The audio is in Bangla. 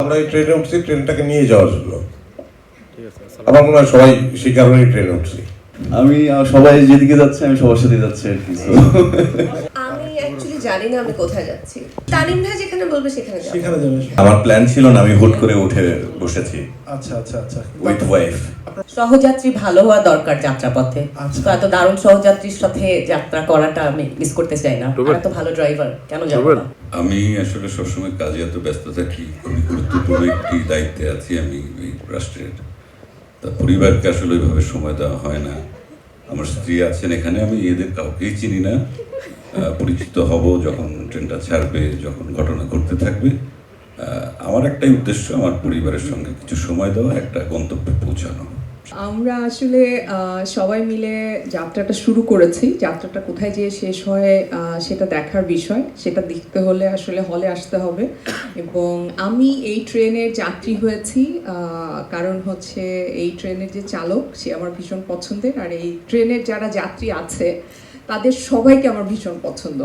আমরা এই ট্রেনে উঠছি ট্রেনটাকে নিয়ে যাওয়ার জন্য। আমার মনে হয় সবাই সেই কারণেই ট্রেনে উঠছি। আমি সবাই যেদিকে যাচ্ছে আমি সবার সাথে যাচ্ছি আর কি। আমি অ্যাকচুয়ালি জানি না আমি কোথায় যাচ্ছি। তানিম ভাই যেখানে বলবে সেখানে যাব। আমার প্ল্যান ছিল না, আমি হুট করে উঠে বসেছি। আচ্ছা আচ্ছা আচ্ছা। With wife. সহযাত্রী ভালো হওয়া দরকার যাত্রাপথে। তো এত দারুণ সহযাত্রীর সাথে যাত্রা করাটা আমি মিস করতে চাই না। এত ভালো ড্রাইভার, কেন যাব না? আমি আসলে সবসময় কাজে এত ব্যস্ত থাকি, খুবই গুরুত্বপূর্ণ একটি দায়িত্বে আছি আমি এই রাষ্ট্রের। তা পরিবারকে আসলে ওইভাবে সময় দেওয়া হয় না। আমার স্ত্রী আছেন এখানে, আমি এদের কাউকেই চিনি না। পরিচিত হব যখন ট্রেনটা ছাড়বে, যখন ঘটনা ঘটতে থাকবে। আমার একটাই উদ্দেশ্য, আমার পরিবারের সঙ্গে কিছু সময় দেওয়া, একটা গন্তব্যে পৌঁছানো। আমরা আসলে সবাই মিলে যাত্রাটা শুরু করেছি। যাত্রাটা কোথায় যেয়ে শেষ হয় সেটা দেখার বিষয়। সেটা দেখতে হলে আসলে হলে আসতে হবে। এবং আমি এই ট্রেনের যাত্রী হয়েছি কারণ হচ্ছে এই ট্রেনের যে চালক সে আমার ভীষণ পছন্দের, আর এই ট্রেনের যারা যাত্রী আছে তাদের সবাইকে আমার ভীষণ পছন্দ।